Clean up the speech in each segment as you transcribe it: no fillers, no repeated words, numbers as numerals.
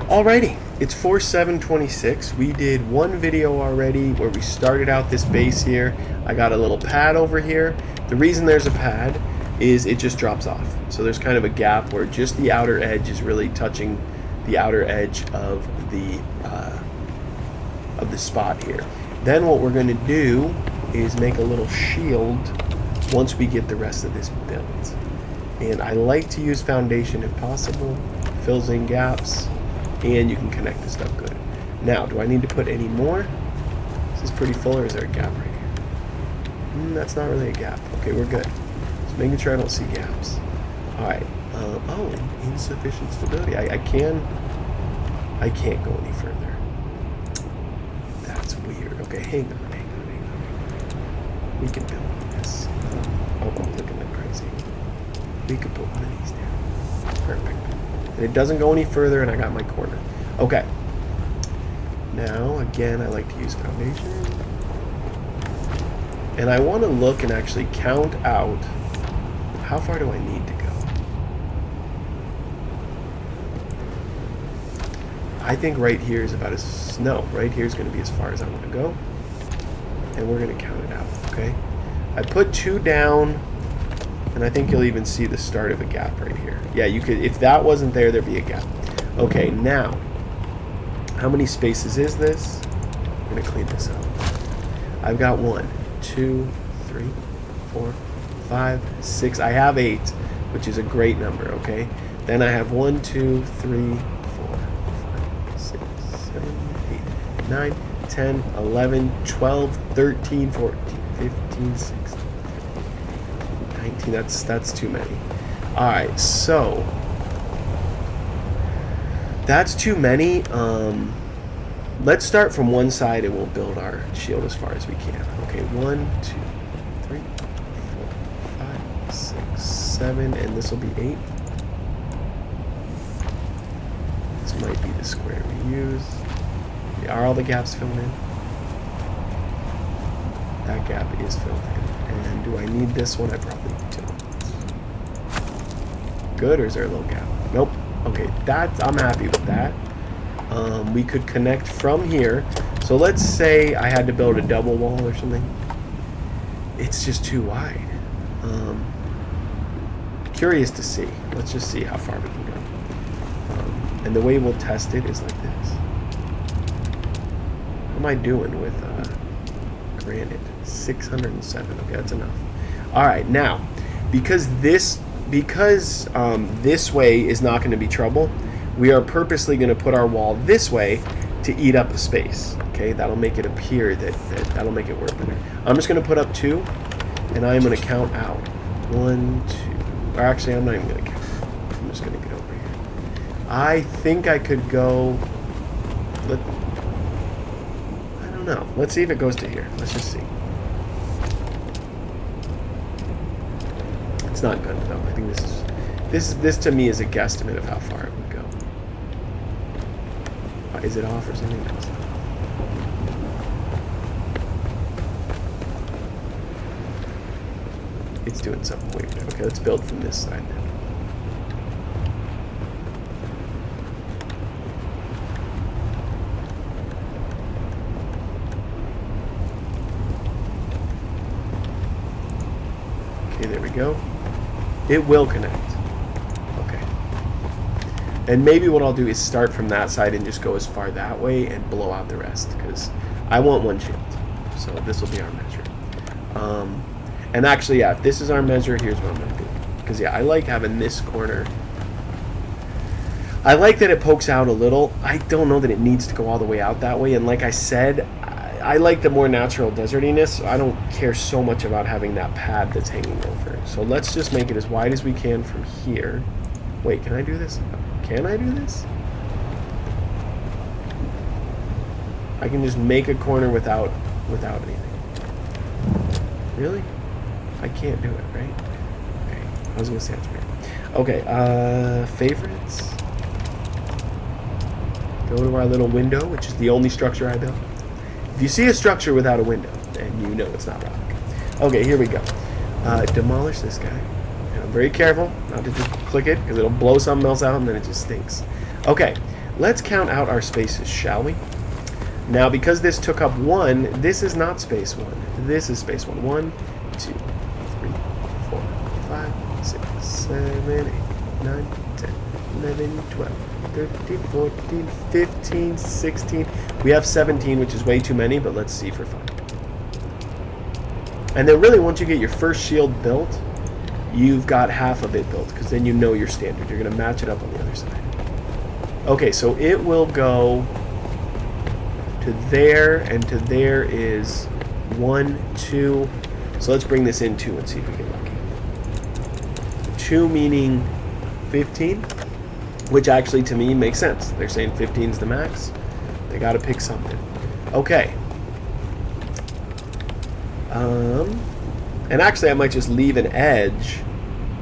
Alrighty, it's 4/7/26. We did one video already where we started out this base here. I got a little pad over here. The reason there's a pad is it just drops off. So there's kind of a gap where just the outer edge is really touching the outer edge of the spot here. Then what we're going to do is make a little shield once we get the rest of this built. And I like to use foundation if possible. Fills in gaps, and you can connect this stuff good. Now, do I need to put any more? This is pretty full, or is there a gap right here? That's not really a gap. Okay, we're good. Just making sure I don't see gaps. All right. Oh, insufficient stability. I can't go any further. That's weird. Okay, hang on. We can build on this. Oh, I'm looking like crazy. We could put one of these down. Perfect. And it doesn't go any further, and I got my corner. Okay. Now, again, I like to use foundation. And I want to look and actually count out how far do I need to go. I think right here is about as... No, right here is going to be as far as I want to go. And we're going to count it out, okay? I put 2 down, and I think you'll even see the start of a gap right here. Yeah, you could... If that wasn't there, there'd be a gap. Okay, now, how many spaces is this? I'm going to clean this up. I've got 1, 2, 3, 4, 5, 6. I have 8, which is a great number, okay? Then I have 1, 2, 3, 4, 5, 6, 7, 8, 9, 10, 11, 12, 13, 14, 15, 16, 19. That's too many. All right, so that's too many. Let's start from one side and we'll build our shield as far as we can. Okay, 1, 2, 3, 4, 5, 6, 7, and this will be 8. This might be the square we use. Are all the gaps filled in? That gap is filled in. And do I need this one? I probably do. Good, or is there a little gap? Nope. Okay, I'm happy with that. We could connect from here. So let's say I had to build a double wall or something. It's just too wide. Curious to see. Let's just see how far we can go. And the way we'll test it is like this. What am I doing with granite? 607. Okay, that's enough. All right, now because this way is not going to be trouble, we are purposely going to put our wall this way to eat up the space. Okay, that'll make it appear that'll make it work better. I'm just going to put up 2, and I'm going to count out 1, 2. Or actually, I'm not even going to count. I'm just going to get over here. I think I could go. I don't know. Let's see if it goes to here. Let's just see. It's not good though. I think this to me is a guesstimate of how far it would go. Is it off or something? No, it's not. It's doing something weird. Okay, let's build from this side then. Okay, there we go. It will connect. Okay. And maybe what I'll do is start from that side and just go as far that way and blow out the rest, because I want one shield. So this will be our measure. And actually, yeah, if this is our measure, here's what I'm going to do. Because, yeah, I like having this corner. I like that it pokes out a little. I don't know that it needs to go all the way out that way. And like I said, I like the more natural desertiness. So I don't care so much about having that pad that's hanging over. So let's just make it as wide as we can from here. Wait, can I do this? Can I do this? I can just make a corner without anything. Really? I can't do it, right? Okay, I was gonna say that's weird. Okay, favorites. Go to our little window, which is the only structure I built. If you see a structure without a window, then you know it's not rock. Okay, here we go. Demolish this guy. And I'm very careful not to just click it, because it'll blow something else out and then it just stinks. Okay, Let's count out our spaces, shall we? Now, because this took up 1, this is not space 1. This is space 1. 1, 2, 3, 4, 5, 6, 7, 8, 9, 10, 11, 12, 13, 14, 15, 16. We have 17, which is way too many, but let's see for fun. And then really, once you get your first shield built, you've got half of it built, because then you know your standard. You're going to match it up on the other side. Okay, so it will go to there, and to there is 1, 2. So let's bring this in 2 and see if we get lucky. 2 meaning 15, which actually to me makes sense. They're saying 15 is the max. They got to pick something. Okay. And actually I might just leave an edge,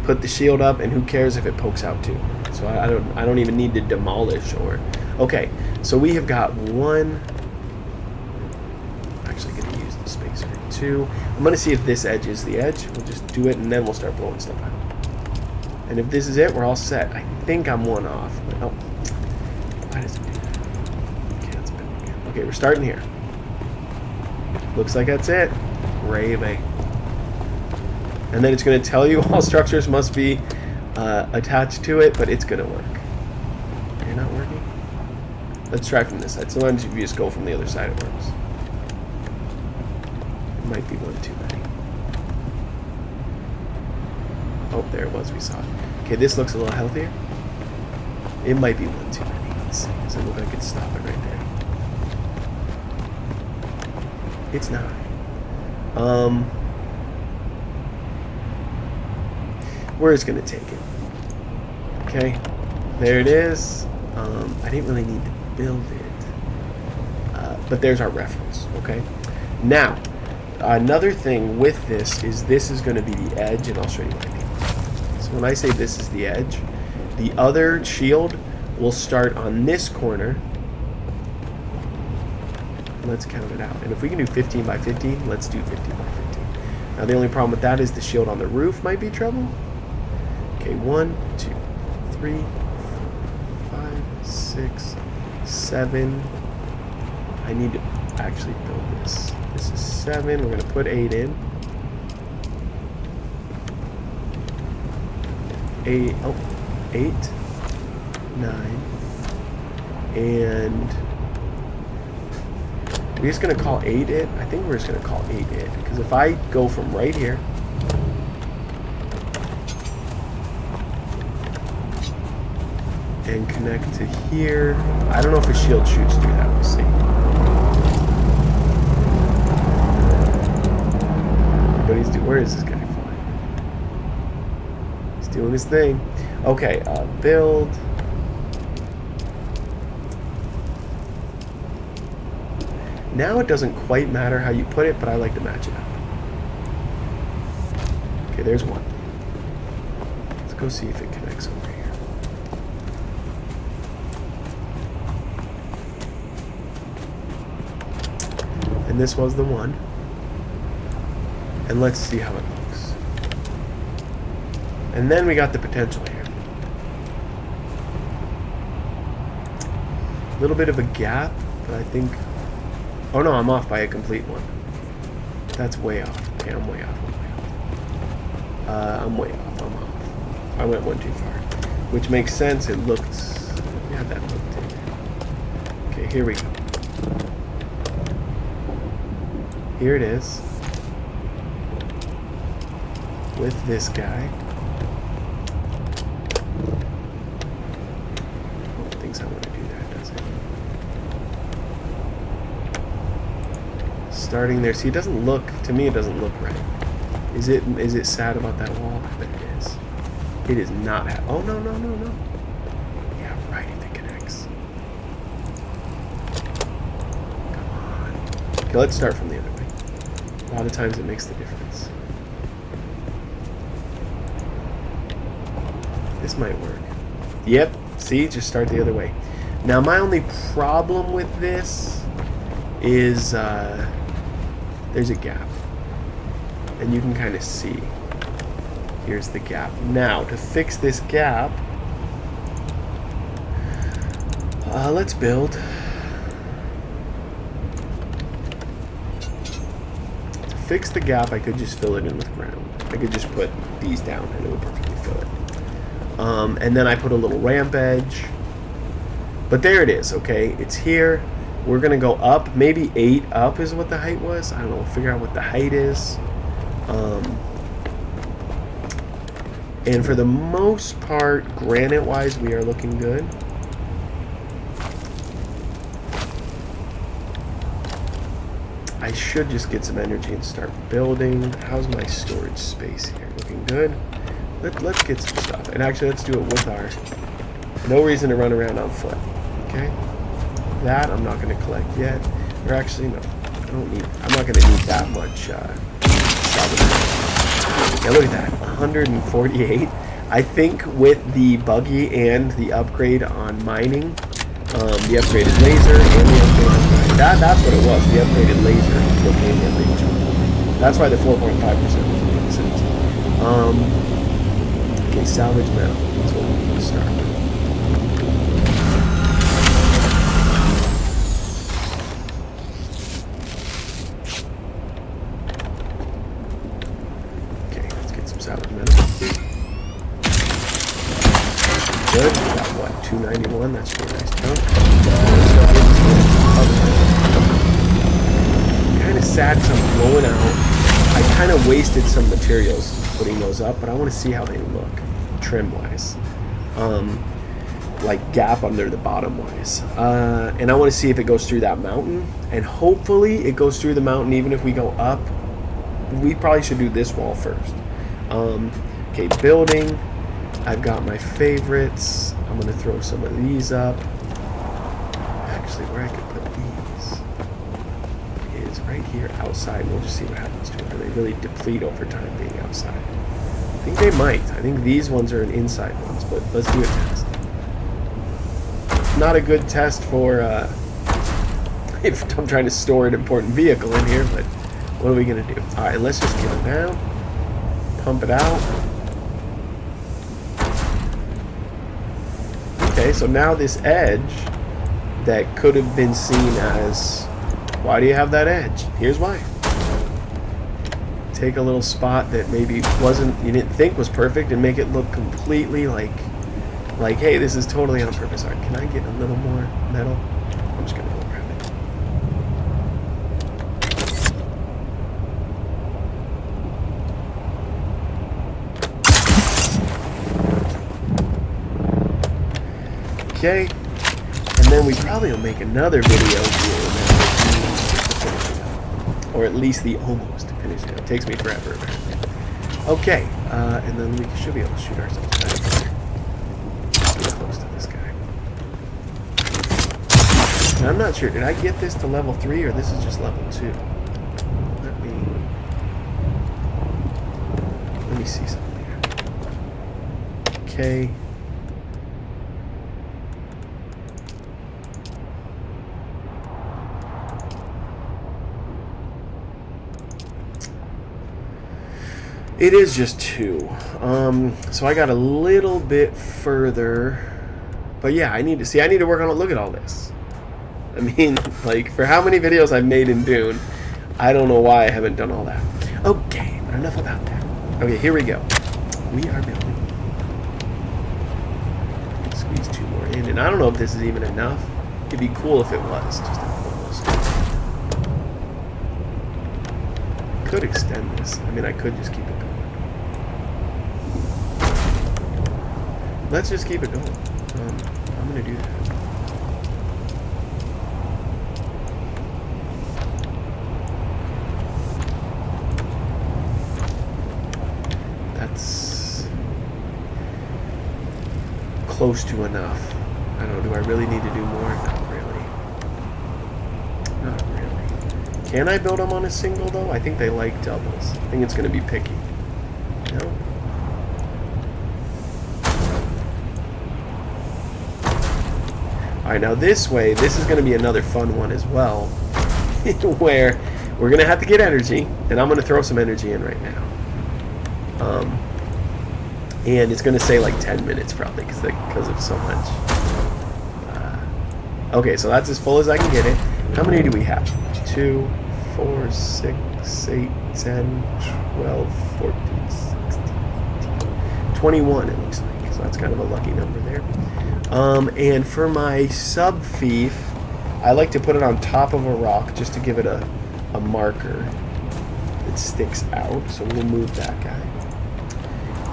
put the shield up, and who cares if it pokes out too. So I don't even need to demolish or... Okay, so we have got 1... Actually going to use the spacer 2. I'm going to see if this edge is the edge. We'll just do it and then we'll start blowing stuff out. And if this is it, we're all set. I think I'm 1 off. But oh, why does it do that? Okay, let's build again. Okay, we're starting here. Looks like that's it. Gravy. And then it's going to tell you all structures must be attached to it, but it's going to work. You're not working? Let's try from this side. Sometimes if you just go from the other side, it works. It might be 1 too many. Oh, there it was. We saw it. Okay, this looks a little healthier. It might be 1 too many. Let's see. Does it look like I could stop it right there? It's not. We're just gonna take it. Okay, there it is. I didn't really need to build it, but there's our reference. Okay, now another thing with this is going to be the edge, and I'll show you what I mean. So when I say this is the edge, the other shield will start on this corner. Let's count it out. And if we can do 15 by 15, let's do 15 by 15. Now the only problem with that is the shield on the roof might be trouble. Okay, 1, 2, 3, 4, 5, 6, 7. I need to actually build this. This is 7. We're going to put 8 in. 8, 8, 9, and we're just going to call 8 it. I think we're just going to call 8 it, because if I go from right here and connect to here, I don't know if a shield shoots through that. We'll see. But where is this guy flying? He's doing his thing. Okay, build. Now it doesn't quite matter how you put it, but I like to match it up. Okay, there's 1. Let's go see if it connects over here. And this was the 1. And let's see how it looks. And then we got the potential here. A little bit of a gap, but I think... Oh no, I'm off by a complete 1. That's way off. Okay, I'm way off. I'm way off. I'm off. I went 1 too far. Which makes sense. It looked... Yeah, that looked it. Okay, here we go. Here it is. With this guy. Oh, thinks I want to do that, does it? Starting there. See, it doesn't look, to me it doesn't look right. Is it sad about that wall? I bet it is. It is not. Oh, no. Yeah, right, if it connects. Come on. Okay, let's start from the other way. A lot of times it makes the difference. This might work. Yep, see, just start the other way. Now my only problem with this is there's a gap. And you can kind of see. Here's the gap. Now, to fix this gap, Let's build. To fix the gap, I could just fill it in with ground. I could just put these down and it would perfectly fill it. And then I put a little ramp edge. But there it is, okay? It's here. We're going to go up. Maybe 8 up is what the height was. I don't know. We'll figure out what the height is. And for the most part, granite-wise, we are looking good. I should just get some energy and start building. How's my storage space here? Looking good. Let's get some stuff. And actually, let's do it with our... No reason to run around on foot. Okay? That I'm not going to collect yet. Or actually, no. I'm not going to need that much salvage. Yeah, look at that. 148. I think with the buggy and the upgrade on mining, the upgraded laser and the upgraded... That's what it was. The upgraded laser will gain their reach. That's why the 4.5% was making sense. Okay, salvage metal. That's what we're going to start with. Okay, let's get some salvage metal. Good. We got what? 291. That's pretty nice chunk. Kind of sad because I'm blowing out. I kind of wasted some materials putting those up, but I want to see how they look trim-wise. Like gap under the bottom-wise. And I want to see if it goes through that mountain. And hopefully it goes through the mountain even if we go up. We probably should do this wall first. Okay, building. I've got my favorites. I'm going to throw some of these up. Actually, where I could put these is right here outside. We'll just see what happens to them. Do they really deplete over time being outside? I think they might. I think these ones are an inside ones, but let's do a test. Not a good test for if I'm trying to store an important vehicle in here, but what are we going to do? All right, let's just get it down. Pump it out. Okay, so now this edge that could have been seen as, why do you have that edge? Here's why. Take a little spot that maybe you didn't think was perfect and make it look completely like, hey, this is totally on purpose. All right, can I get a little more metal? I'm just gonna go grab it. Okay, and then we probably will make another video here, or at least the almost finishing. It takes me forever. Okay, and then we should be able to shoot ourselves back here. Get close to this guy. Now, I'm not sure. Did I get this to level 3 or this is just level 2? Let me see something here. Okay. It is just 2. So I got a little bit further. But yeah, I need to work on it. Look at all this. I mean, like, for how many videos I've made in Dune, I don't know why I haven't done all that. Okay, but enough about that. Okay, here we go. We are building. Squeeze 2 more in. And I don't know if this is even enough. It'd be cool if it was. Just almost. Could extend this. I mean, I could just keep it going. Let's just keep it going. I'm going to do that. That's close to enough. I don't know. Do I really need to do more? Not really. Not really. Can I build them on a single, though? I think they like doubles. I think it's going to be picky. No? Alright, now this way, this is going to be another fun one as well, where we're going to have to get energy, and I'm going to throw some energy in right now. And it's going to say like 10 minutes probably, because of so much Okay, so that's as full as I can get it. How many do we have? 2, 4, 6, 8, 10, 12, 14, 16, 18, 21 it looks like. So that's kind of a lucky number there. And for my sub-thief, I like to put it on top of a rock just to give it a marker that sticks out. So we'll move that guy.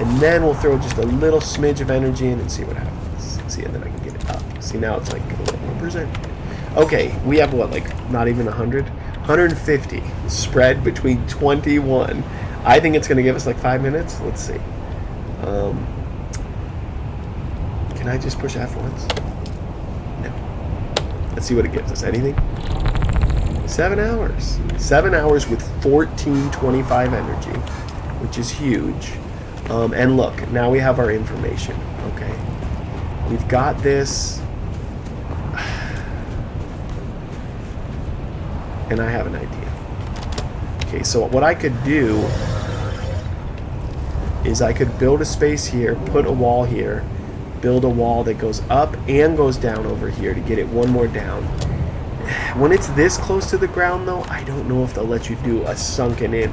And then we'll throw just a little smidge of energy in and see what happens. See, and then I can get it up. See, now it's like 11%. Okay, we have what, like not even 100? 150 spread between 21. I think it's going to give us like 5 minutes. Let's see. Can I just push F once? No. Let's see what it gives us. Anything? 7 hours. 7 hours with 1425 energy, which is huge. And look, now we have our information. Okay. We've got this. And I have an idea. Okay, so what I could do is I could build a space here, put a wall here, build a wall that goes up and goes down over here to get it one more down. When it's this close to the ground, though, I don't know if they'll let you do a sunken in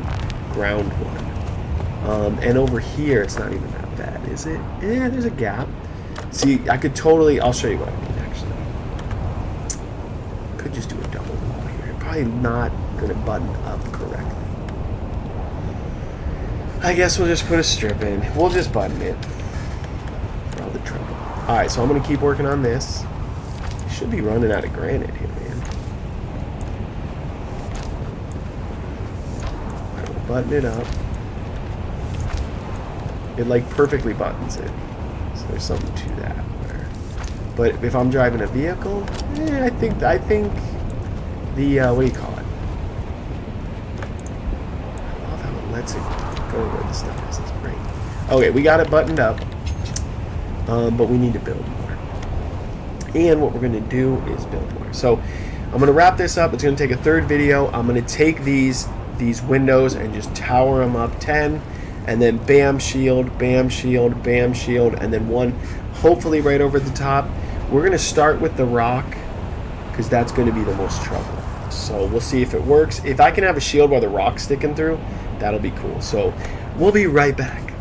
ground one. And over here, it's not even that bad, is it? Yeah, there's a gap. See, I could totally, I'll show you what I mean, actually. Could just do a double wall here. Probably not going to button up correctly. I guess we'll just put a strip in. We'll just button it. For all the trouble. Alright, so I'm going to keep working on this. Should be running out of granite here, man. Alright, we'll button it up. It like perfectly buttons it. So there's something to that. But if I'm driving a vehicle, I think the what do you call it? I love how it lets it go where the stuff is. It's great. Okay, we got it buttoned up, but we need to build more. And what we're going to do is build more. So I'm going to wrap this up. It's going to take a third video. I'm going to take these windows and just tower them up 10. And then bam shield, bam shield, bam shield, and then one hopefully right over the top. We're going to start with the rock because that's going to be the most trouble. So we'll see if it works. If I can have a shield while the rock's sticking through, that'll be cool. So we'll be right back.